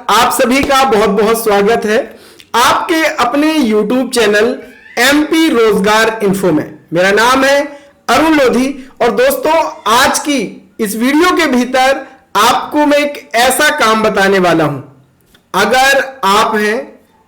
आप सभी का बहुत बहुत स्वागत है आपके अपने YouTube चैनल MP रोजगार इन्फो में। मेरा नाम है अरुण लोधी और दोस्तों आज की इस वीडियो के भीतर आपको मैं एक ऐसा काम बताने वाला हूं। अगर आप हैं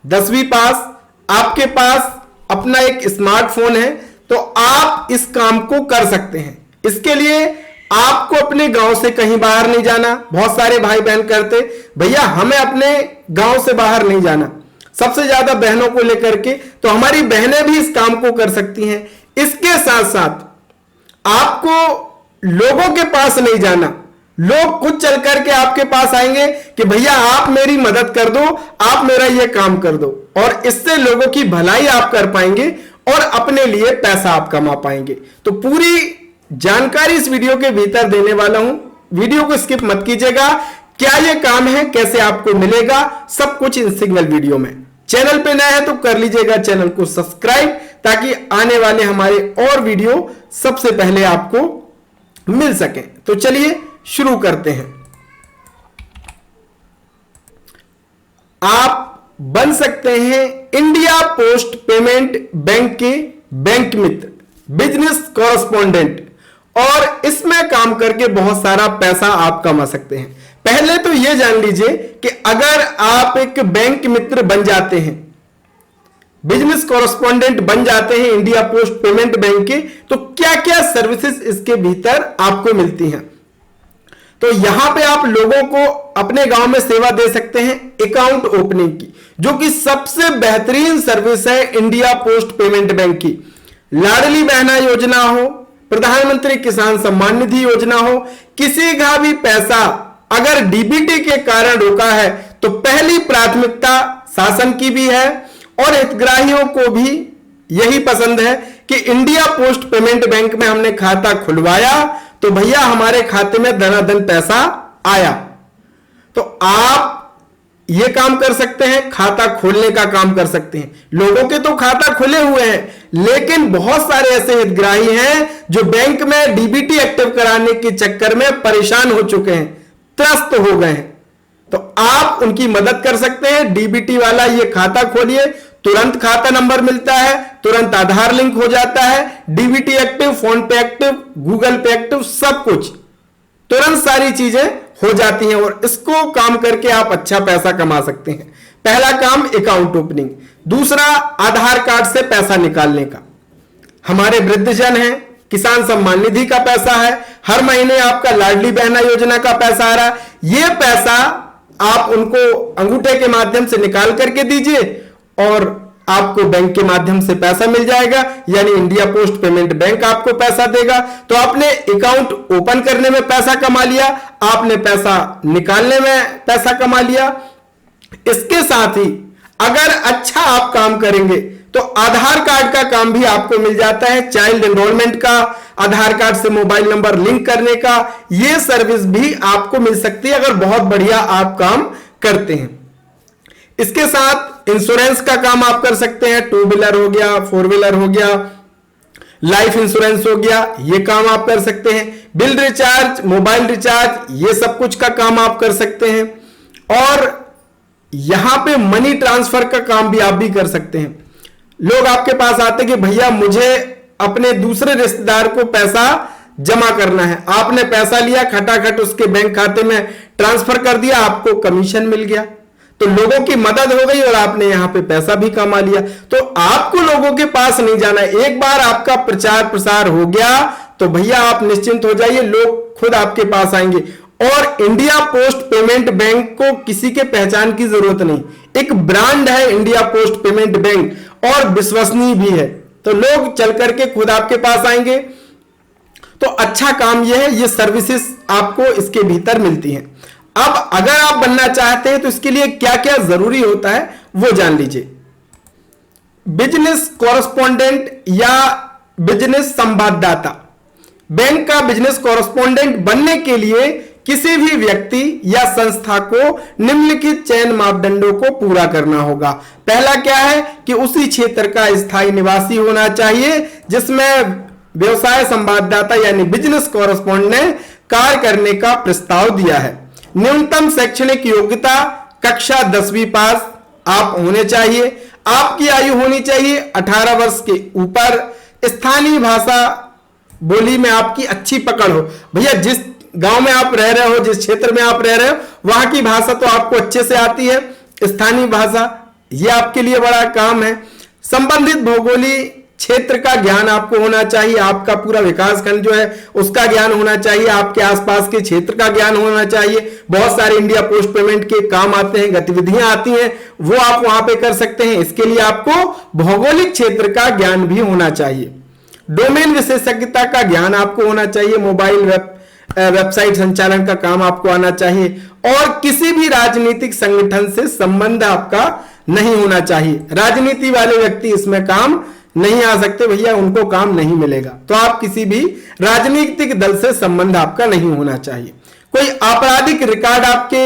10वीं पास, आपके पास अपना एक स्मार्टफोन है तो आप इस काम को कर सकते हैं। इसके लिए आपको अपने गांव से कहीं बाहर नहीं जाना। बहुत सारे भाई बहन करते भैया हमें अपने गांव से बाहर नहीं जाना, सबसे ज्यादा बहनों को लेकर के, तो हमारी बहनें भी इस काम को कर सकती हैं। इसके साथ साथ आपको लोगों के पास नहीं जाना, लोग खुद चल करके आपके पास आएंगे कि भैया आप मेरी मदद कर दो, आप मेरा ये काम कर दो, और इससे लोगों की भलाई आप कर पाएंगे और अपने लिए पैसा आप कमा पाएंगे। तो पूरी जानकारी इस वीडियो के भीतर देने वाला हूं, वीडियो को स्किप मत कीजिएगा। क्या यह काम है, कैसे आपको मिलेगा, सब कुछ इन सिग्नल वीडियो में। चैनल पे नया है तो कर लीजिएगा चैनल को सब्सक्राइब, ताकि आने वाले हमारे और वीडियो सबसे पहले आपको मिल सके। तो चलिए शुरू करते हैं। आप बन सकते हैं इंडिया पोस्ट पेमेंट बैंक के बैंक मित्र, बिजनेस कॉरेस्पॉन्डेंट, और इसमें काम करके बहुत सारा पैसा आप कमा सकते हैं। पहले तो यह जान लीजिए कि अगर आप एक बैंक मित्र बन जाते हैं, बिजनेस कॉरेस्पॉन्डेंट बन जाते हैं इंडिया पोस्ट पेमेंट बैंक के, तो क्या क्या सर्विसेज इसके भीतर आपको मिलती हैं। तो यहां पे आप लोगों को अपने गांव में सेवा दे सकते हैं अकाउंट ओपनिंग की, जो कि सबसे बेहतरीन सर्विस है इंडिया पोस्ट पेमेंट बैंक की। लाडली बहना योजना हो, प्रधानमंत्री किसान सम्मान निधि योजना हो, किसी का भी पैसा अगर डीबीटी के कारण रोका है तो पहली प्राथमिकता शासन की भी है और हितग्राहियों को भी यही पसंद है कि इंडिया पोस्ट पेमेंट बैंक में हमने खाता खुलवाया तो भैया हमारे खाते में धनाधन पैसा आया। तो आप ये काम कर सकते हैं, खाता खोलने का काम कर सकते हैं। लोगों के तो खाता खुले हुए हैं, लेकिन बहुत सारे ऐसे हितग्राही हैं जो बैंक में डीबीटी एक्टिव कराने के चक्कर में परेशान हो चुके हैं, त्रस्त हो गए हैं। तो आप उनकी मदद कर सकते हैं। डीबीटी वाला ये खाता खोलिए, तुरंत खाता नंबर मिलता है, तुरंत आधार लिंक हो जाता है, डीबीटी एक्टिव, फोन पे एक्टिव, गूगल पे एक्टिव, सब कुछ तुरंत सारी चीजें हो जाती हैं और इसको काम करके आप अच्छा पैसा कमा सकते हैं। पहला काम अकाउंट ओपनिंग, दूसरा आधार कार्ड से पैसा निकालने का। हमारे वृद्धजन हैं, किसान सम्मान निधि का पैसा है, हर महीने आपका लाडली बहना योजना का पैसा आ रहा है, यह पैसा आप उनको अंगूठे के माध्यम से निकाल करके दीजिए और आपको बैंक के माध्यम से पैसा मिल जाएगा, यानी इंडिया पोस्ट पेमेंट बैंक आपको पैसा देगा। तो आपने अकाउंट ओपन करने में पैसा कमा लिया, आपने पैसा निकालने में पैसा कमा लिया। इसके साथ ही अगर अच्छा आप काम करेंगे तो आधार कार्ड का काम भी आपको मिल जाता है। चाइल्ड एनरोलमेंट का, आधार कार्ड से मोबाइल नंबर लिंक करने का, यह सर्विस भी आपको मिल सकती है अगर बहुत बढ़िया आप काम करते हैं। इसके साथ इंश्योरेंस का काम आप कर सकते हैं, 2 व्हीलर हो गया, 4 व्हीलर हो गया, लाइफ इंश्योरेंस हो गया, ये काम आप कर सकते हैं। बिल रिचार्ज, मोबाइल रिचार्ज, ये सब कुछ का काम आप कर सकते हैं। और यहां पे मनी ट्रांसफर का काम भी आप भी कर सकते हैं। लोग आपके पास आते कि भैया मुझे अपने दूसरे रिश्तेदार को पैसा जमा करना है, आपने पैसा लिया, खटाखट उसके बैंक खाते में ट्रांसफर कर दिया, आपको कमीशन मिल गया, तो लोगों की मदद हो गई और आपने यहां पे पैसा भी कमा लिया। तो आपको लोगों के पास नहीं जाना, एक बार आपका प्रचार प्रसार हो गया तो भैया आप निश्चिंत हो जाइए, लोग खुद आपके पास आएंगे। और इंडिया पोस्ट पेमेंट बैंक को किसी के पहचान की जरूरत नहीं, एक ब्रांड है इंडिया पोस्ट पेमेंट बैंक और विश्वसनीय भी है, तो लोग चल करके खुद आपके पास आएंगे। तो अच्छा काम यह है, ये सर्विसेज आपको इसके भीतर मिलती हैं। अब अगर आप बनना चाहते हैं तो इसके लिए क्या क्या जरूरी होता है वो जान लीजिए। बिजनेस कॉरेस्पॉन्डेंट या बिजनेस संवाददाता, बैंक का बिजनेस कॉरेस्पॉन्डेंट बनने के लिए किसी भी व्यक्ति या संस्था को निम्नलिखित चयन मापदंडों को पूरा करना होगा। पहला क्या है कि उसी क्षेत्र का स्थायी निवासी होना चाहिए जिसमें व्यवसाय संवाददाता यानी बिजनेस कॉरेस्पॉन्डेंट ने कार्य करने का प्रस्ताव दिया है। न्यूनतम शैक्षणिक योग्यता कक्षा 10वीं पास आप होने चाहिए, आपकी आयु होनी चाहिए 18 वर्ष के ऊपर, स्थानीय भाषा बोली में आपकी अच्छी पकड़ हो। भैया जिस गांव में आप रह रहे हो, जिस क्षेत्र में आप रह रहे हो, वहां की भाषा तो आपको अच्छे से आती है, स्थानीय भाषा ये आपके लिए बड़ा काम है। संबंधित भौगोलिक क्षेत्र का ज्ञान आपको होना चाहिए, आपका पूरा विकास खंड जो है उसका ज्ञान होना चाहिए, आपके आसपास के क्षेत्र का ज्ञान होना चाहिए। बहुत सारे इंडिया पोस्ट पेमेंट के काम आते हैं, गतिविधियां आती हैं, वो आप वहां पे कर सकते हैं। इसके लिए आपको भौगोलिक क्षेत्र का ज्ञान भी होना चाहिए। डोमेन विशेषज्ञता का ज्ञान आपको होना चाहिए, मोबाइल वेबसाइट संचालन का काम आपको आना चाहिए, और किसी भी राजनीतिक संगठन से संबंध आपका नहीं होना चाहिए। राजनीति वाले व्यक्ति इसमें काम नहीं आ सकते भैया, उनको काम नहीं मिलेगा। तो आप किसी भी राजनीतिक दल से संबंध आपका नहीं होना चाहिए। कोई आपराधिक रिकॉर्ड आपके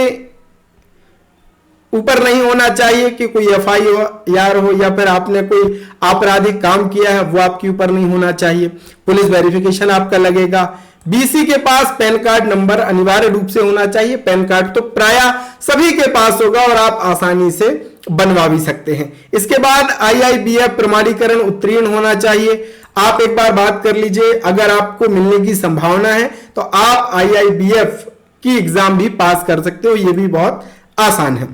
ऊपर नहीं होना चाहिए कि कोई FIR हो या फिर आपने कोई आपराधिक काम किया है, वो आपके ऊपर नहीं होना चाहिए। पुलिस वेरिफिकेशन आपका लगेगा। BC के पास पैन कार्ड नंबर अनिवार्य रूप से होना चाहिए। पैन कार्ड तो प्राय सभी के पास होगा और आप आसानी से बनवा भी सकते हैं। इसके बाद IIBF प्रमाणीकरण उत्तीर्ण होना चाहिए। आप एक बार बात कर लीजिए, अगर आपको मिलने की संभावना है तो आप IIBF की एग्जाम भी पास कर सकते हो, ये भी बहुत आसान है।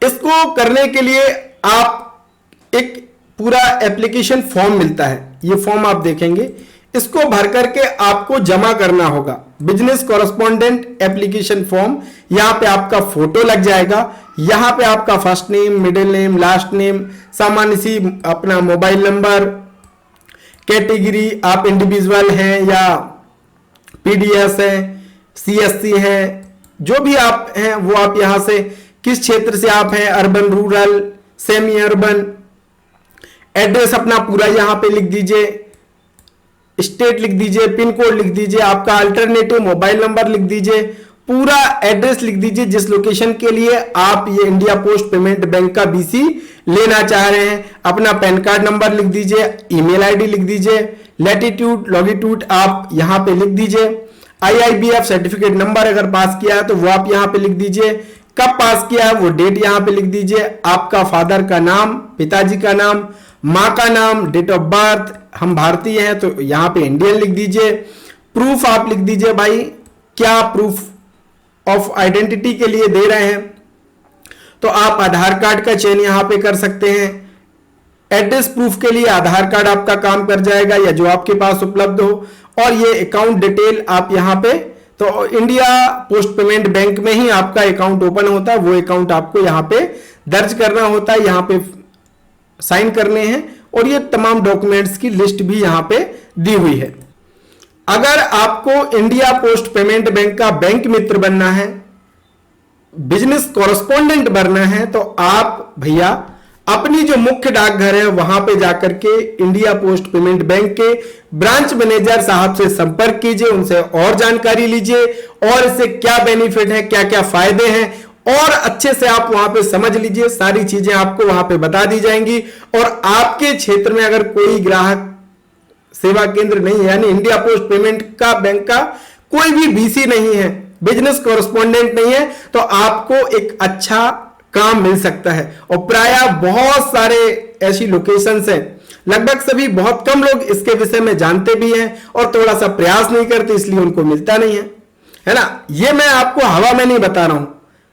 इसको करने के लिए आप एक पूरा एप्लीकेशन फॉर्म मिलता है, ये फॉर्म आप देखेंगे, इसको भर करके आपको जमा करना होगा। बिजनेस कॉरेस्पॉन्डेंट एप्लीकेशन फॉर्म, यहां पे आपका फोटो लग जाएगा, यहां पे आपका first name, middle name, last name, सामान्य सी अपना मोबाइल नंबर, कैटेगरी आप इंडिविजुअल हैं या PDS है, CSC है, जो भी आप हैं वो आप यहां से किस क्षेत्र से आप हैं, urban, rural, semi urban, address अपना पूरा यहां पे लिख दीजिए, स्टेट लिख दीजिए, पिन कोड लिख दीजिए, आपका अल्टरनेटिव मोबाइल नंबर लिख दीजिए, पूरा एड्रेस लिख दीजिए जिस लोकेशन के लिए आप ये इंडिया पोस्ट पेमेंट बैंक का BC लेना चाह रहे हैं। अपना पैन कार्ड नंबर लिख दीजिए, ईमेल आईडी लिख दीजिए, लैटिट्यूड लॉन्गिट्यूड आप यहां पे लिख दीजिए, IIBF सर्टिफिकेट नंबर अगर पास किया है तो वो आप यहां पे लिख दीजिए, कब पास किया है वो डेट यहां पे लिख दीजिए, आपका फादर का नाम, पिताजी का नाम, माँ का नाम, डेट ऑफ बर्थ, हम भारतीय हैं तो यहां पे इंडियन लिख दीजिए। प्रूफ आप लिख दीजिए भाई, क्या प्रूफ ऑफ आइडेंटिटी के लिए दे रहे हैं, तो आप आधार कार्ड का चयन यहां पे कर सकते हैं। एड्रेस प्रूफ के लिए आधार कार्ड आपका काम कर जाएगा या जो आपके पास उपलब्ध हो, और ये अकाउंट डिटेल आप यहां पे, तो इंडिया पोस्ट पेमेंट बैंक में ही आपका अकाउंट ओपन होता है, वो अकाउंट आपको यहां पे दर्ज करना होता है, यहां पे साइन करने हैं, और ये तमाम डॉक्यूमेंट्स की लिस्ट भी यहां पे दी हुई है। अगर आपको इंडिया पोस्ट पेमेंट बैंक का बैंक मित्र बनना है, बिजनेस कॉरेस्पॉन्डेंट बनना है, तो आप भैया अपनी जो मुख्य डाकघर है वहां पे जाकर के इंडिया पोस्ट पेमेंट बैंक के ब्रांच मैनेजर साहब से संपर्क कीजिए, उनसे और जानकारी लीजिए, और इससे क्या बेनिफिट है, क्या क्या फायदे हैं, और अच्छे से आप वहां पे समझ लीजिए। सारी चीजें आपको वहां पे बता दी जाएंगी। और आपके क्षेत्र में अगर कोई ग्राहक सेवा केंद्र नहीं है, यानी इंडिया पोस्ट पेमेंट का बैंक का कोई भी BC नहीं है, बिजनेस कॉरेस्पॉन्डेंट नहीं है, तो आपको एक अच्छा काम मिल सकता है। और प्राय बहुत सारे ऐसी लोकेशंस हैं, लगभग सभी, बहुत कम लोग इसके विषय में जानते भी हैं और थोड़ा सा प्रयास नहीं करते, इसलिए उनको मिलता नहीं है ना। ये मैं आपको हवा में नहीं बता रहा हूं,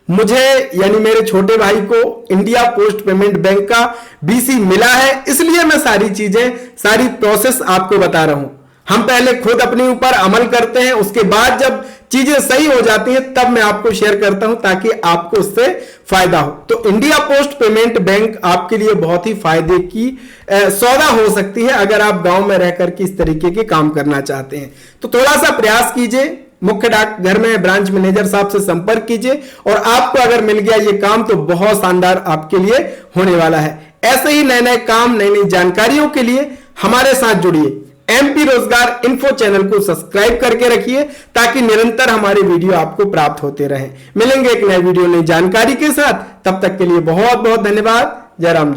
मुझे यानी मेरे छोटे भाई को इंडिया पोस्ट पेमेंट बैंक का BC मिला है, इसलिए मैं सारी चीजें, सारी प्रोसेस आपको बता रहा हूं। हम पहले खुद अपने ऊपर अमल करते हैं, उसके बाद जब चीजें सही हो जाती हैं तब मैं आपको शेयर करता हूं ताकि आपको उससे फायदा हो। तो इंडिया पोस्ट पेमेंट बैंक आपके लिए बहुत ही फायदे की सौदा हो सकती है अगर आप गांव में रहकर के इस तरीके के काम करना चाहते हैं। तो थोड़ा सा प्रयास कीजिए, मुख्य डाकघर में ब्रांच मैनेजर साहब से संपर्क कीजिए, और आपको अगर मिल गया ये काम तो बहुत शानदार आपके लिए होने वाला है। ऐसे ही नए नए काम, नई नई जानकारियों के लिए हमारे साथ जुड़िए। MP रोजगार इन्फो चैनल को सब्सक्राइब करके रखिए ताकि निरंतर हमारे वीडियो आपको प्राप्त होते रहें। मिलेंगे एक नए वीडियो, नई जानकारी के साथ, तब तक के लिए बहुत बहुत धन्यवाद। जय राम जी।